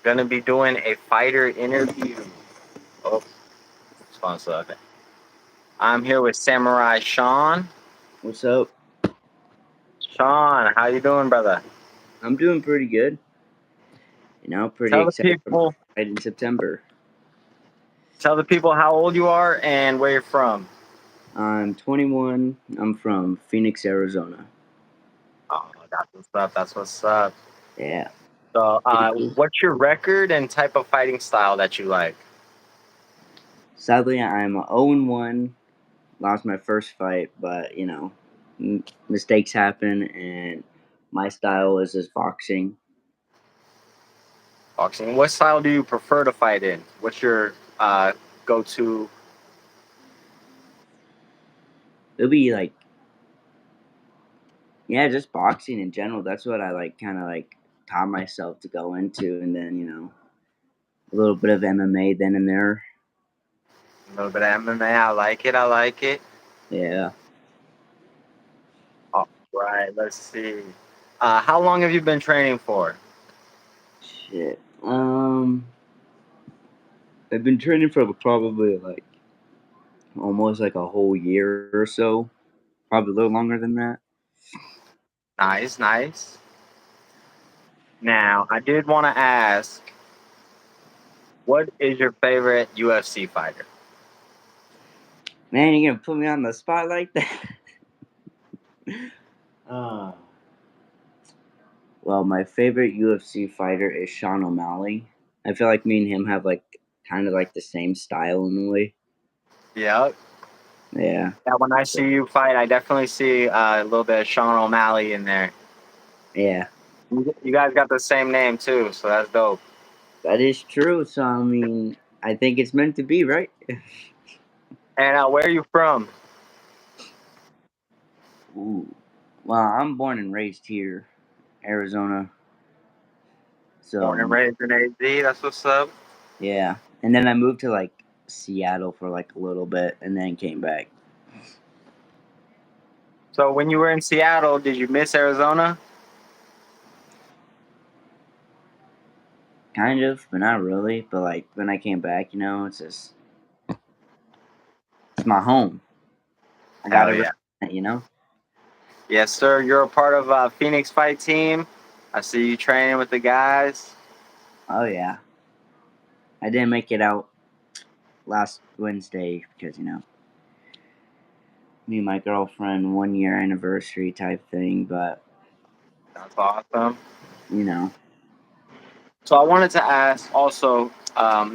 gonna be doing a fighter interview. Oh, sponsor. I'm here with Samurai Sean. What's up? Sean, how you doing, brother? I'm doing pretty good. Pretty Tell the excited for my people, fight in September. tell the people how old you are and where you're from. I'm 21. I'm from Phoenix, Arizona. Oh, that's what's up. That's what's up. Yeah. So, what's your record and type of fighting style that you like? Sadly, I'm 0-1. Lost my first fight, but mistakes happen, and my style is just boxing. Boxing. What style do you prefer to fight in? What's your go-to? It'll be like, yeah, just boxing in general. That's what I like, kind of like taught myself to go into, and then a little bit of MMA then and there. A little bit of MMA. I like it. I like it. Yeah. All right. Let's see. How long have you been training for? Shit. I've been training for probably like almost like a whole year or so. Probably a little longer than that. Nice, nice. Now, I did want to ask, what is your favorite UFC fighter? Man, you're gonna put me on the spot like that? uh, well, my favorite UFC fighter is Sean O'Malley. I feel like me and him have like kind of like the same style in a way. Yeah. Yeah. Yeah, when I So, see you fight, I definitely see a little bit of Sean O'Malley in there. yeah. You guys got the same name too, so that's dope. That is true. So I mean, I think it's meant to be, right? And where are you from? Ooh. Well, I'm born and raised here, Arizona. Born and So raised in AZ. That's what's up. yeah. And then I moved to like Seattle for like a little bit and then came back. So when you were in Seattle, did you miss Arizona? Kind of, but not really. But like when I came back, it's my home. I gotta Hell yeah. respect it. Yes, sir. You're a part of Phoenix Fight Team. I see you training with the guys. Oh yeah. I didn't make it out last Wednesday because, me and my girlfriend 1 year anniversary type thing, but That's awesome. you know. So I wanted to ask also,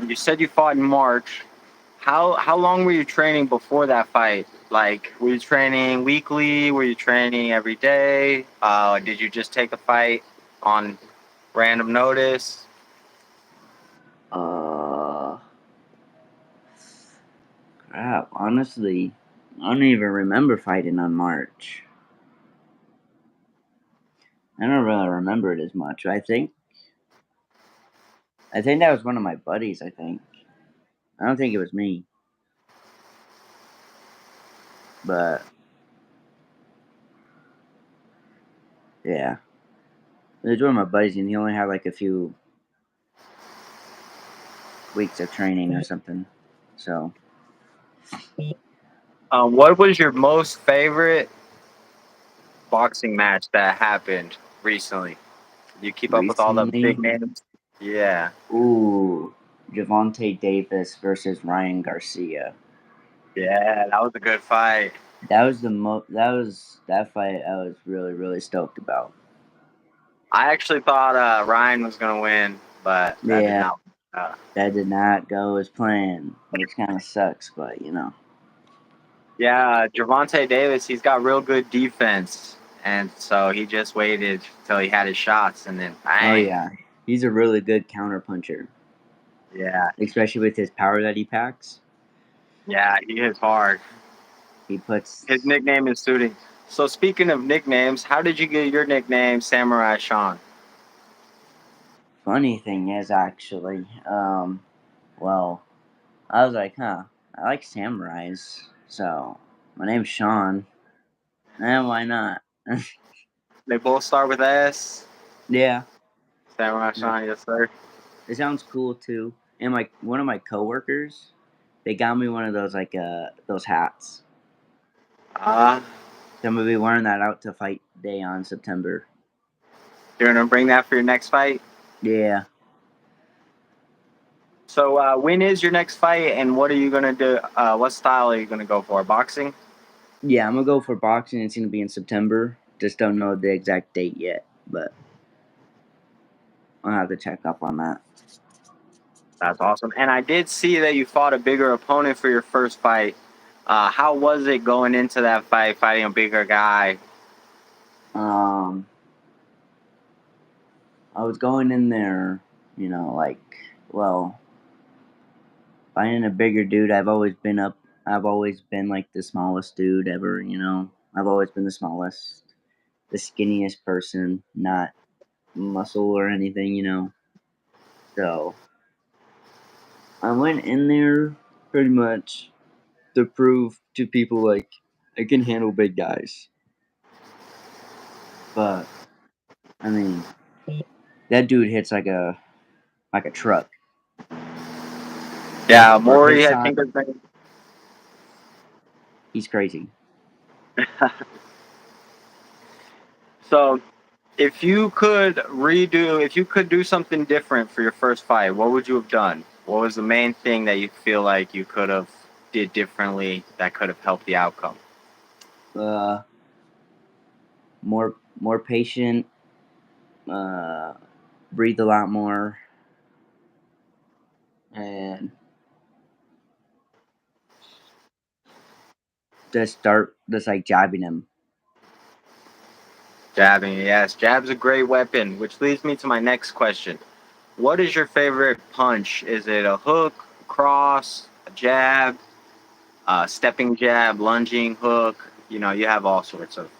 you said you fought in March. How long were you training before that fight? Like, were you training weekly? Were you training every day? Did you just take a fight on random notice? Uh Crap, honestly, I don't even remember fighting on March. I don't really remember it as much. I think that was one of my buddies, I think. I don't think it was me. But yeah. It was one of my buddies and he only had like a few weeks of training or something. So What was your most favorite boxing match that happened recently? You keep up with all the big recently, names? Yeah. ooh, Javante Davis versus Ryan Garcia. Yeah, that was a good fight. That fight I was really, really stoked about. I actually thought Ryan was going to win, but that did Yeah, not. that did not go as planned, which kind of sucks, but Yeah, Javante Davis, he's got real good defense. And so he just waited till he had his shots and then Oh bang. yeah, he's a really good counter puncher, Yeah, especially with his power that he packs. yeah, he hits hard. He His puts. nickname is Suiting. So speaking of nicknames, how did you get your nickname Samurai Sean? Funny thing is, actually, well, I was like, huh, I like samurais, so my name's Sean. Why not? They both start with S. Yeah. Samurai Yeah. Sean, yes sir. It sounds cool too. And one of my coworkers, they got me one of those those hats. Uh, So I'm gonna be wearing that out to fight day on September. you're gonna bring that for your next fight. Yeah. So when is your next fight, and what are you gonna do? What style are you gonna go for? Boxing? Yeah, I'm gonna go for boxing. It's gonna be in September. Just don't know the exact date yet, but I'll have to check up on that. That's awesome. And I did see that you fought a bigger opponent for your first fight. How was it going into that fight, fighting a bigger guy? Um, I was going in there, well, finding a bigger dude. I've always been like the smallest dude ever. I've always been the smallest, the skinniest person, not muscle or anything. So I went in there pretty much to prove to people like I can handle big guys. But I mean, that dude hits like a truck. Yeah, For Maury, his I size, think his name. he's crazy. So, if you could do something different for your first fight, what would you have done? What was the main thing that you feel like you could have did differently that could have helped the outcome? Uh, more patient. Uh, breathe a lot more, and just like jabbing him. Jabbing, yes, jab's a great weapon, which leads me to my next question. What is your favorite punch? Is it a hook, cross, a jab, stepping jab, lunging hook? You have all sorts of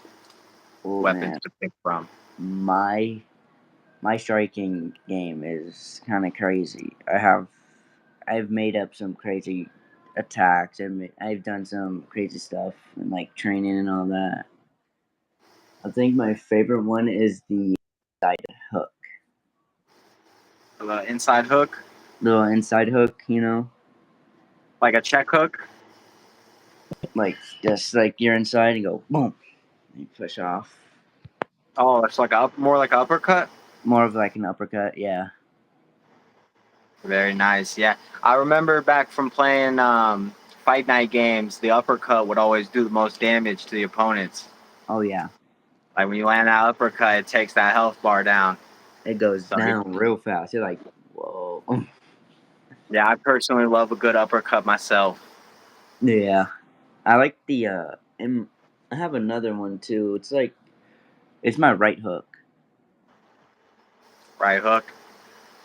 Oh weapons man, to pick from. my my striking game is kind of crazy. I've made up some crazy attacks and I've done some crazy stuff and like training and all that. I think my favorite one is the side hook, Inside hook, the inside hook. like a check hook. Like just like you're inside and go boom, and you push off. Oh, it's like more like an uppercut. More of like an uppercut, yeah. Very nice. Yeah, I remember back from playing fight night games. The uppercut would always do the most damage to the opponents. Oh yeah, Like when you land that uppercut, it takes that health bar down. it goes So down real fast. You're like, whoa. yeah, I personally love a good uppercut myself. Yeah, I like and I have another one too. It's my right hook. Right hook.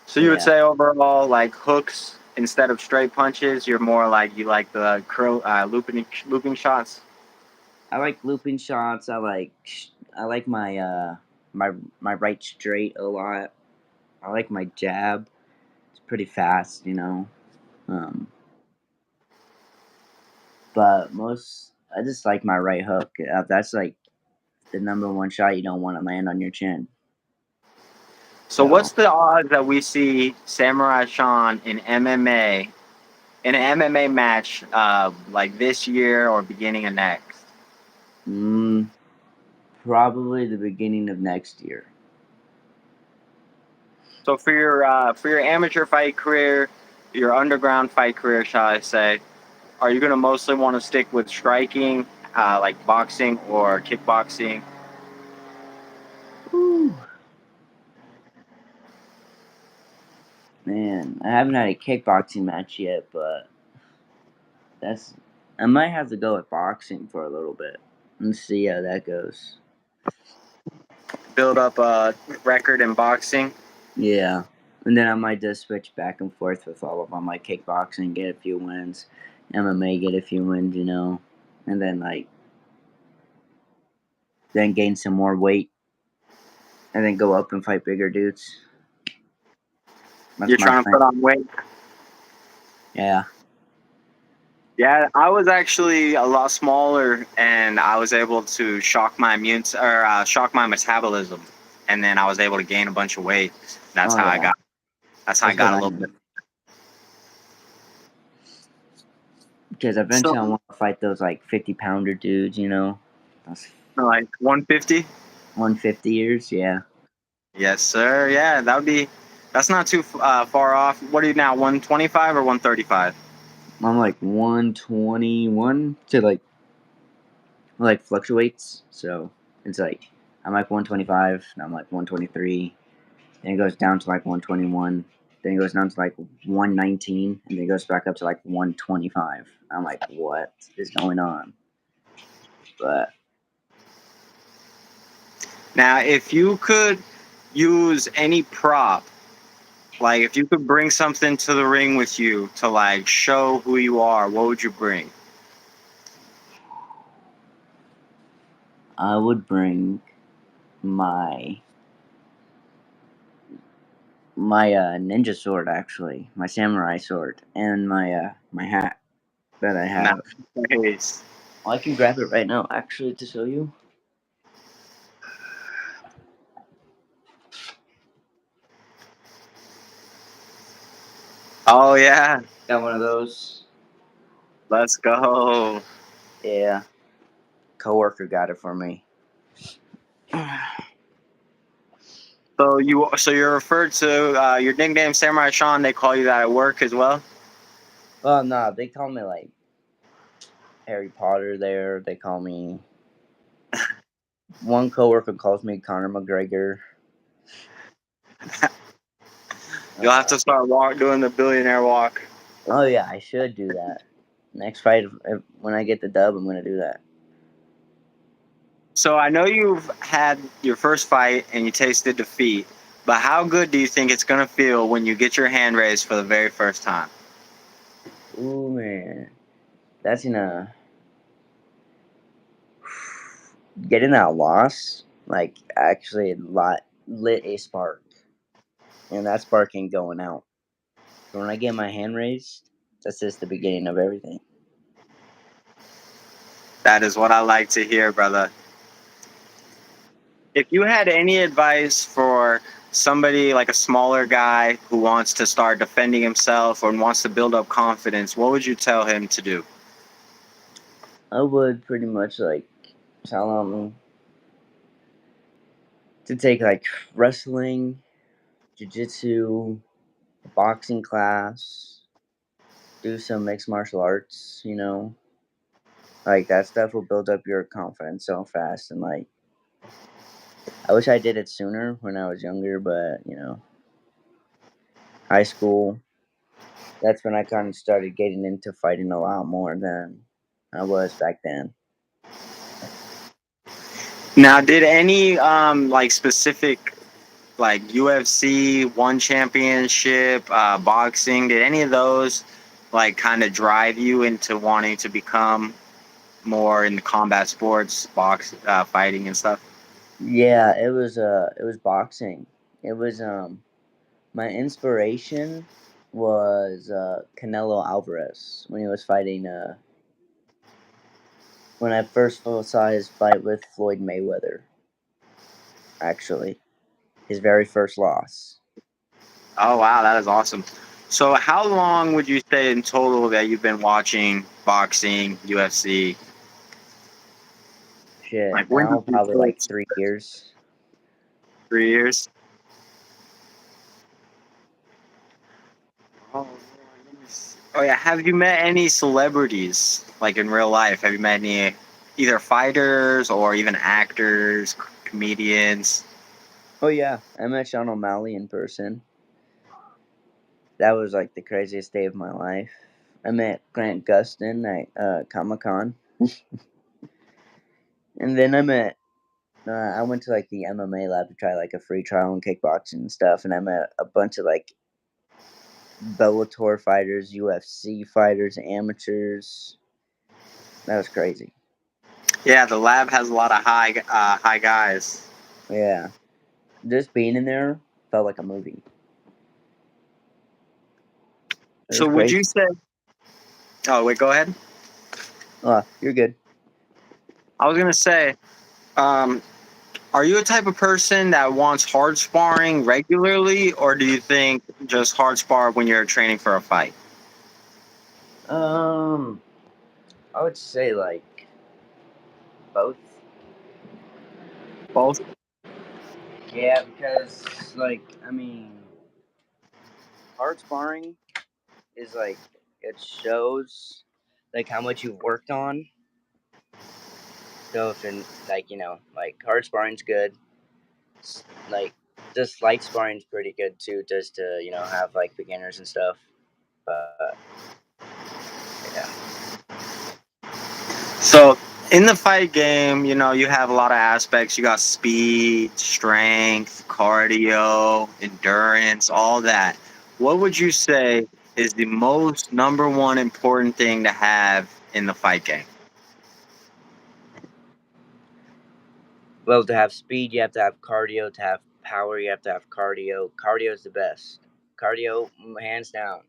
So you would Yeah, say overall, like hooks instead of straight punches, you're more like you like the curl looping shots. I like looping shots. I like my right straight a lot. I like my jab. It's pretty fast. Um, but most I just like my right hook. That's like the number one shot you don't want to land on your chin. So So, what's the odds that we see Samurai Sean in an MMA match like this year or beginning of next? mm, probably the beginning of next year. So for your amateur fight career, your underground fight career, shall I say, are you going to mostly want to stick with striking, like boxing or kickboxing? Whew, man, I haven't had a kickboxing match yet, but that's I might have to go with boxing for a little bit and see how that goes. Build up a record in boxing. Yeah, and then I might just switch back and forth with all of them, like kickboxing, get a few wins, MMA, get a few wins, and then then gain some more weight, and then go up and fight bigger dudes. That's You're my trying to plan. put on weight. Yeah. Yeah, I was actually a lot smaller, and I was able to shock my metabolism, and then I was able to gain a bunch of weight. That's Oh how I yeah. got. That's how I That's what got a I little bit. mean. Because So eventually I want to fight those like 50-pounder dudes, you know, those like 150. 150 years. Yeah, Yes, sir. Yeah, that would be. That's not too far off. What are you now? 125 or 135? I'm like 121 to like fluctuates. So it's like I'm like 125, and I'm like 123. Then it goes down to like 121. Then it goes down to like 119, and then it goes back up to like 125. I'm like, what is going on? But Now, if you could use any prop, like if you could bring something to the ring with you to like show who you are, what would you bring? I would bring my ninja sword, actually, my samurai sword, and my hat that I have. Nice. I can grab it right now, actually, to show you. Oh yeah, Got one of those. let's go. Yeah, coworker got it for me. So you're referred to your nickname Samurai Sean. They call you that at work as well. Well, no, they call me like Harry Potter. There, they call me. One coworker calls me Conor McGregor. You'll have Uh, to start doing the billionaire walk. oh yeah, I should do that. Next fight, when I get the dub, I'm gonna do that. So I know you've had your first fight and you tasted defeat, but how good do you think it's gonna feel when you get your hand raised for the very first time? Ooh man, that's gonna getting that loss. Like actually, lit a spark, and that spark ain't going out. So when I get my hand raised, that's just the beginning of everything. That is what I like to hear, brother. If you had any advice for somebody like a smaller guy who wants to start defending himself or wants to build up confidence, what would you tell him to do? I would pretty much like tell them to take like wrestling, jiu-jitsu, a boxing class, do some mixed martial arts, you know. Like that stuff will build up your confidence so fast, and like I wish I did it sooner when I was younger, but you know, high school, that's when I kind of started getting into fighting a lot more than I was back then. Now, did any like specific like UFC one championship, boxing, did any of those like kind of drive you into wanting to become more in the combat sports, fighting and stuff? Yeah, it was boxing. It was my inspiration was Canelo Alvarez when he was fighting when I first saw his fight with Floyd Mayweather, actually. His very first loss. Oh wow, that is awesome. So, how long would you say in total that you've been watching boxing, UFC? Shit, Like, when did now you probably like first? 3 years. 3 years. Oh, let me see. Oh yeah, have you met any celebrities like in real life? Have you met any either fighters or even actors, comedians? Oh yeah, I met Sean O'Malley in person. That was like the craziest day of my life. I met Grant Gustin at Comic Con, and then I went to like the MMA lab to try like a free trial in kickboxing and stuff, and I met a bunch of like Bellator fighters, UFC fighters, amateurs. That was crazy. Yeah, the lab has a lot of high guys. Yeah, just being in there felt like a movie. It So was would you crazy. say? Oh wait, go ahead. Oh, you're good. I was gonna say, um, Are you a type of person that wants hard sparring regularly, or do you think just hard spar when you're training for a fight? Um, I would say like both. Both. Yeah, because like I mean, hard sparring is like it shows like how much you've worked on. So if in like like hard sparring's good, like just light sparring's pretty good too, just to have like beginners and stuff. But yeah, So in the fight game, you have a lot of aspects. You got speed, strength, cardio, endurance, all that. What would you say is the most number one important thing to have in the fight game? well, to have speed, you have to have cardio. To have power, you have to have cardio. Cardio is the best. Cardio, hands down.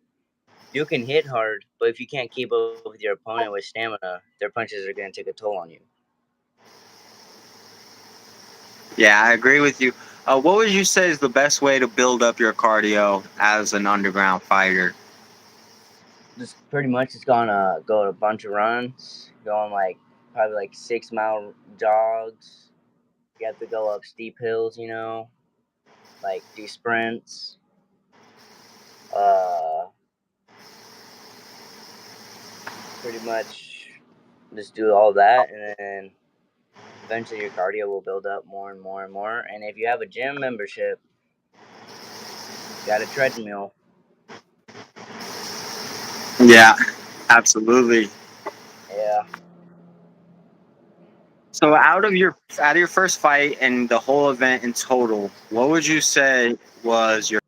You can hit hard, but if you can't keep up with your opponent with stamina, their punches are going to take a toll on you. Yeah, I agree with you. What would you say is the best way to build up your cardio as an underground fighter? Just pretty much, it's gonna go on a bunch of runs, going like probably like 6 mile jogs. You have to go up steep hills, like do sprints. Uh, Pretty much just do all that, and then eventually your cardio will build up more and more and more. And if you have a gym membership, got a treadmill. Yeah, absolutely. Yeah. So out of your first fight and the whole event in total, what would you say was your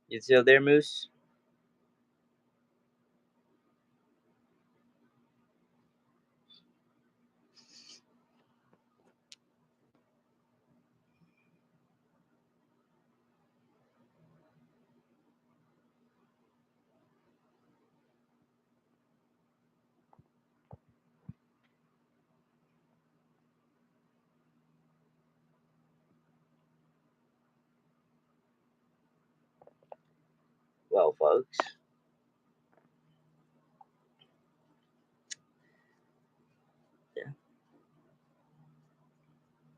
You still there, Moose? Well, folks, yeah,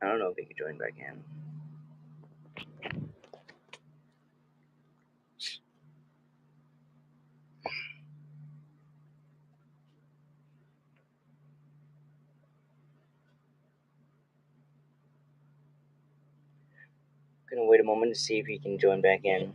I don't know if he could join back in. Gonna wait a moment to see if he can join back in.